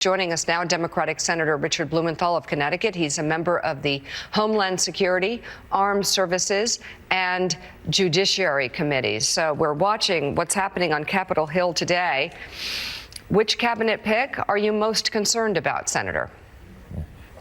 Joining us now, Democratic Senator Richard Blumenthal of Connecticut. He's a member of the Homeland Security, Armed Services, and Judiciary Committees. So we're watching what's happening on Capitol Hill today. Which cabinet pick are you most concerned about, Senator?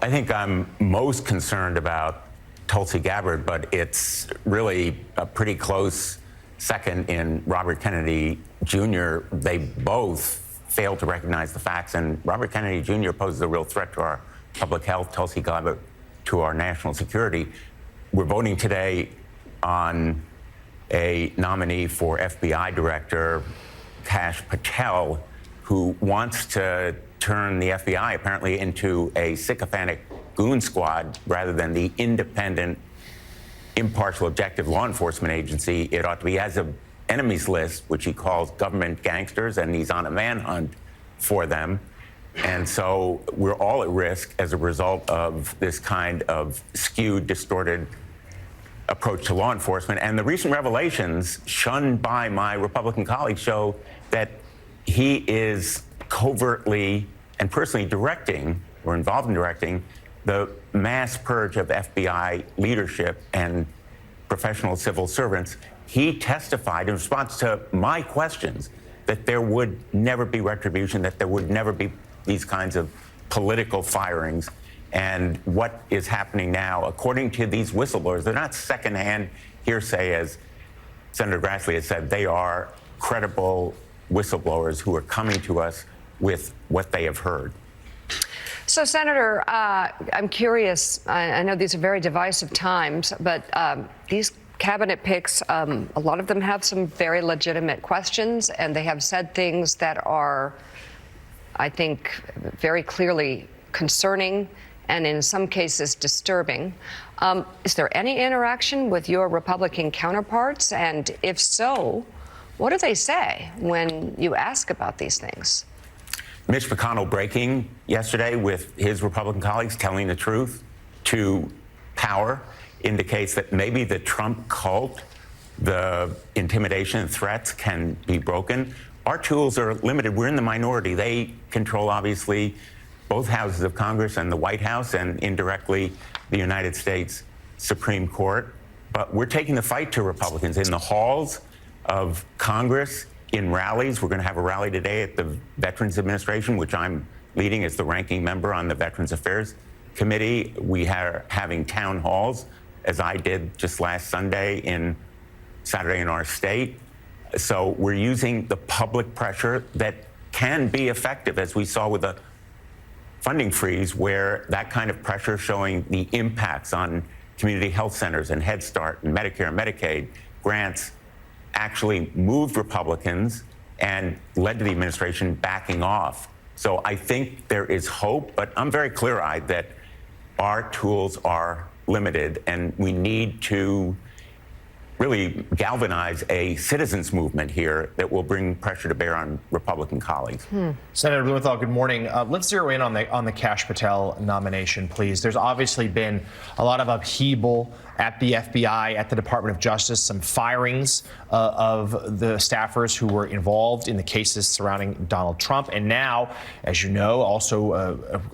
I think I'm most concerned about Tulsi Gabbard, but it's really a pretty close second in Robert Kennedy Jr. They both failed to recognize the facts, and Robert Kennedy Jr. poses a real threat to our public health, Tulsi Gabbard to our national security. We're voting today on a nominee for FBI Director, Kash Patel, who wants to turn the FBI apparently into a sycophantic goon squad rather than the independent, impartial, objective law enforcement agency it ought to be. Has a enemies list, which he calls government gangsters, and he's on a manhunt for them. And so we're all at risk as a result of this kind of skewed, distorted approach to law enforcement. And the recent revelations, shunned by my Republican colleagues, show that he is covertly and personally directing, or involved in directing, the mass purge of FBI leadership and professional civil servants. He testified in response to my questions that there would never be retribution, that there would never be these kinds of political firings. And what is happening now, according to these whistleblowers, they're not secondhand hearsay, as Senator Grassley has said. They are credible whistleblowers who are coming to us with what they have heard. So, Senator, I'm curious. I know these are very divisive times, but these cabinet picks, a lot of them have some very legitimate questions, and they have said things that are, I think, very clearly concerning and in some cases disturbing. Is there any interaction with your Republican counterparts? And if so, what do they say when you ask about these things? Mitch McConnell breaking yesterday with his Republican colleagues, telling the truth to power, indicates that maybe the Trump cult, the intimidation and threats can be broken. Our tools are limited. We're in the minority. They control, obviously, both houses of Congress and the White House, and indirectly the United States Supreme Court. But we're taking the fight to Republicans in the halls of Congress, in rallies. We're going to have a rally today at the Veterans Administration, which I'm leading as the ranking member on the Veterans Affairs Committee. We are having town halls, as I did just last Saturday in our state. So we're using the public pressure that can be effective, as we saw with the funding freeze, where that kind of pressure showing the impacts on community health centers and Head Start and Medicare and Medicaid grants actually moved Republicans and led to the administration backing off. So I think there is hope, but I'm very clear-eyed that our tools are limited, and we need to really galvanize a citizens movement here that will bring pressure to bear on Republican colleagues. Senator Blumenthal, good morning. Let's zero in on the Kash Patel nomination, please. There's obviously been a lot of upheaval at the FBI, at the Department of Justice, some firings of the staffers who were involved in the cases surrounding Donald Trump. And now, as you know, also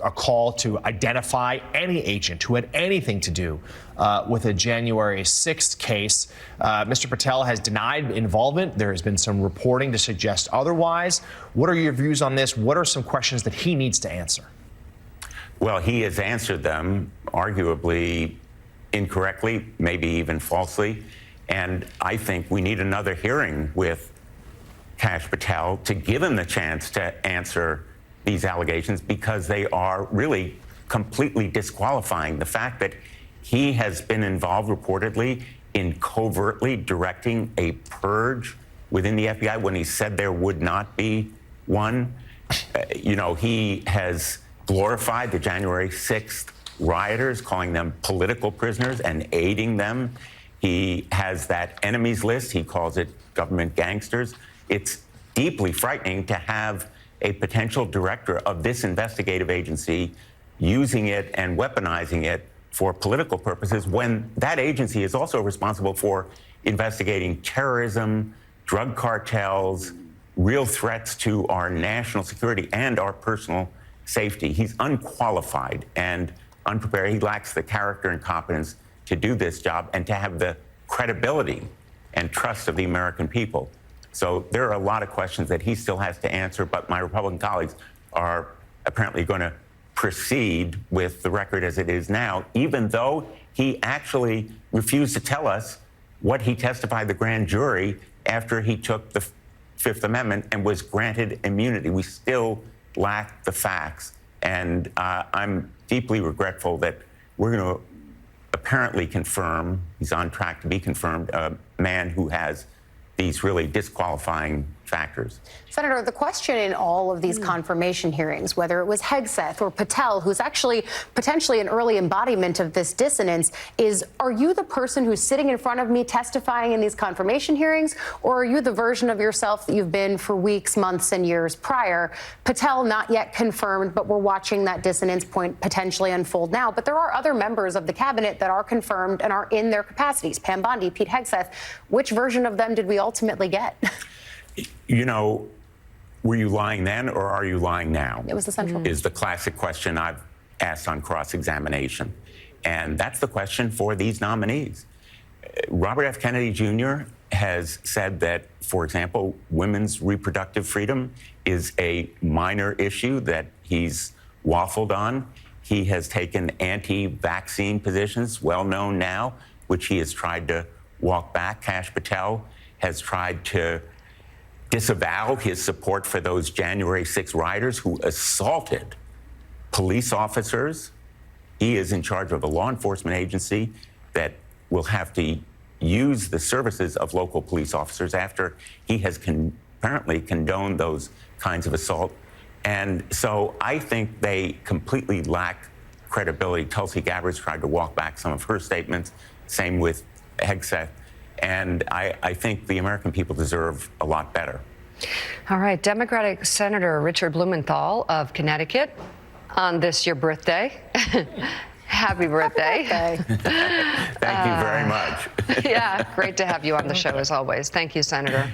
a call to identify any agent who had anything to do with a January 6th case. Mr. Patel has denied involvement. There has been some reporting to suggest otherwise. What are your views on this? What are some questions that he needs to answer? Well, he has answered them, arguably incorrectly, maybe even falsely. And I think we need another hearing with Kash Patel to give him the chance to answer these allegations, because they are really completely disqualifying. The fact that he has been involved reportedly in covertly directing a purge within the FBI when he said there would not be one. He has glorified the January 6th rioters, calling them political prisoners and aiding them. He has that enemies list. He calls it government gangsters. It's deeply frightening to have a potential director of this investigative agency using it and weaponizing it for political purposes, when that agency is also responsible for investigating terrorism, drug cartels, real threats to our national security and our personal safety. He's unqualified and unprepared. He lacks the character and competence to do this job and to have the credibility and trust of the American people. So there are a lot of questions that he still has to answer, but my Republican colleagues are apparently going to proceed with the record as it is now, even though he actually refused to tell us what he testified to the grand jury after he took the Fifth Amendment and was granted immunity. We still lack the facts. And I'm deeply regretful that we're going to apparently confirm, he's on track to be confirmed, a man who has these really disqualifying factors. Senator, the question in all of these confirmation hearings, whether it was Hegseth or Patel, who's actually potentially an early embodiment of this dissonance, is, are you the person who's sitting in front of me testifying in these confirmation hearings, or are you the version of yourself that you've been for weeks, months, and years prior? Patel not yet confirmed, but we're watching that dissonance point potentially unfold now. But there are other members of the cabinet that are confirmed and are in their capacities. Pam Bondi, Pete Hegseth. Which version of them did we ultimately get? You know, were you lying then or are you lying now? It was the central. Is the classic question I've asked on cross-examination. And that's the question for these nominees. Robert F. Kennedy Jr. has said that, for example, women's reproductive freedom is a minor issue that he's waffled on. He has taken anti-vaccine positions, well known now, which he has tried to walk back. Kash Patel has tried to disavow his support for those January 6 rioters who assaulted police officers. He is in charge of a law enforcement agency that will have to use the services of local police officers after he has apparently condoned those kinds of assault. And so I think they completely lack credibility. Tulsi Gabbard's tried to walk back some of her statements, same with Hegseth. And I think the American people deserve a lot better. All right, Democratic Senator Richard Blumenthal of Connecticut, on this your birthday. Happy birthday. Thank you very much. Yeah, great to have you on the show as always. Thank you, Senator.